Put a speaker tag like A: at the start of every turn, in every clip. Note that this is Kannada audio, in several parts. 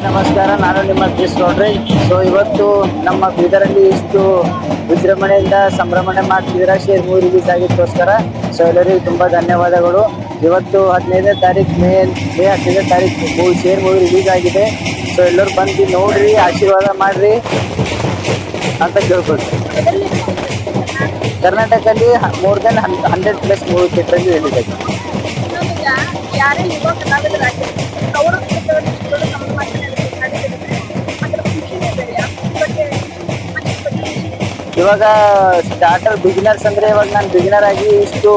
A: ನಮಸ್ಕಾರ, ನಾನು ನಿಮ್ಮ ಕ್ರಿಸ್ ನೋಡ್ರಿ. ಸೊ ಇವತ್ತು ನಮ್ಮ ಬೀದರಲ್ಲಿ ಇಷ್ಟು ವಿಜೃಂಭಣೆಯಿಂದ ಸಂಭ್ರಮಣೆ ಮಾಡ್ತಿದ್ದೀರಾ ಶೇರ್ ಮೂವಿ ರಿಲೀಸ್ ಆಗಿದ್ದಕ್ಕೋಸ್ಕರ. ಸೊ ಎಲ್ಲರಿಗೂ ತುಂಬ ಧನ್ಯವಾದಗಳು. ಇವತ್ತು 15ನೇ ತಾರೀಕು ಮೇ 15ನೇ ತಾರೀಕು ಶೇರ್ ಮೂವಿ ರಿಲೀಸ್ ಆಗಿದೆ. ಸೊ ಎಲ್ಲರೂ ಬಂದು ನೋಡ್ರಿ, ಆಶೀರ್ವಾದ ಮಾಡ್ರಿ ಅಂತ ಕೇಳ್ಬೋದು. ಕರ್ನಾಟಕದಲ್ಲಿ more than 100+ movie theatre release ಆಗಿದೆ. ಇವಾಗ ಸ್ಟಾರ್ಟರ್ ಬಿಗಿನರ್ಸ್ ಅಂದರೆ ಇವಾಗ ನಾನು ಬಿಗಿನರ್ ಆಗಿ ಇಷ್ಟು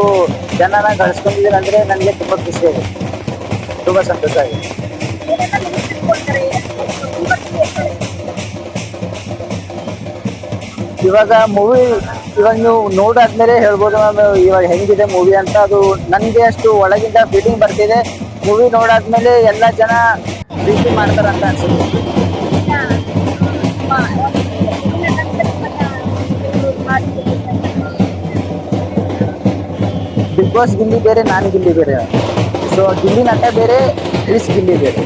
A: ಜನನ ಗಳಿಸ್ಕೊಂಡಿದ್ದೀನಿ ಅಂದರೆ ನನಗೆ ತುಂಬ ಖುಷಿ ಆಗಿದೆ, ತುಂಬ ಸಂತೋಷ ಆಗಿದೆ. ಇವಾಗ ಮೂವಿ ಇವಾಗ ನೀವು ನೋಡಾದ್ಮೇಲೆ ಹೇಳ್ಬೋದು ಮ್ಯಾಮ್ ಇವಾಗ ಹೆಂಗಿದೆ ಮೂವಿ ಅಂತ. ಅದು ನನಗೆ ಅಷ್ಟು ಒಳಗಿಂದ ಫೀಲಿಂಗ್ ಬರ್ತಿದೆ. ಮೂವಿ ನೋಡಾದ್ಮೇಲೆ ಎಲ್ಲ ಜನ ಪ್ರೀತಿ ಮಾಡ್ತಾರಂತ ಅನ್ಸುತ್ತೆ. ಬಿಗ್ ಬಾಸ್ ಗಿಲ್ಲಿ ಬೇರೆ, ನಾನು ಗಿಲ್ಲಿ ಬೇರೆ. ಸೊ ಗಿಲ್ಲಿ ನಟ ಬೇರೆ, ಕ್ರಿಸ್ ಗಿಲ್ಲಿ ಬೇರೆ.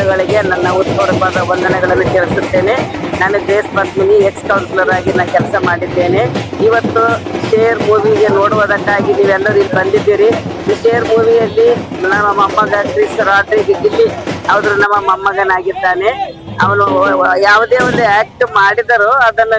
A: ಗಳಿಗೆ ನನ್ನ ಉತ್ಪೂರ್ವವಾದ ವಂದನೆಗಳನ್ನು ತಿಳಿಸುತ್ತೇನೆ. ನಾನು ದೇಶ್ ಪತ್ಮಿನಿ ಎಕ್ಸ್ ಕೌನ್ಸಿಲರ್ ಆಗಿ ನಾನು ಕೆಲಸ ಮಾಡಿದ್ದೇನೆ. ಇವತ್ತು ಶೇರ್ ಮೂವಿಗೆ ನೋಡುವುದಕ್ಕಾಗಿ ನೀವೆಲ್ಲರೂ ಇಲ್ಲಿ ಬಂದಿದ್ದೀರಿ. ಈ ಶೇರ್ ಮೂವಿಯಲ್ಲಿ ನಮ್ಮ ಮೊಮ್ಮಗ ಕ್ರಿಸ್ ರಾಡ್ರಿಗ್ ಗಿಲ್ಲಿ ಅವರು ನಮ್ಮ ಮೊಮ್ಮಗನಾಗಿದ್ದಾನೆ. ಅವನು ಯಾವುದೇ ಒಂದು ಆಕ್ಟ್ ಮಾಡಿದರೂ ಅದನ್ನು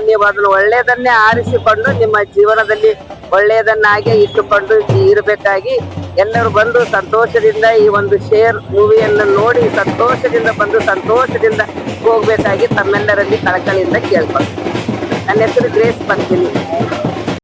A: ಒಳ್ಳೆಯದನ್ನೇ ಆರಿಸಿಕೊಂಡು ನಿಮ್ಮ ಜೀವನದಲ್ಲಿ ಒಳ್ಳೆಯದನ್ನಾಗೆ ಇಟ್ಟುಕೊಂಡು ಇರಬೇಕಾಗಿ ಎಲ್ಲರೂ ಬಂದು ಸಂತೋಷದಿಂದ ಈ ಒಂದು ಶೇರ್ ಮೂವಿಯನ್ನು ನೋಡಿ ಸಂತೋಷದಿಂದ ಬಂದು ಸಂತೋಷದಿಂದ ಹೋಗಬೇಕಾಗಿ ತಮ್ಮೆಲ್ಲರಲ್ಲಿ ಕಳಕಳಿಯಿಂದ ಕೇಳ್ಕೊಂಡು. ನನ್ನ ಹೆಸರು ಗ್ರೇಸ್ ಪತ್ಮಿನಿ.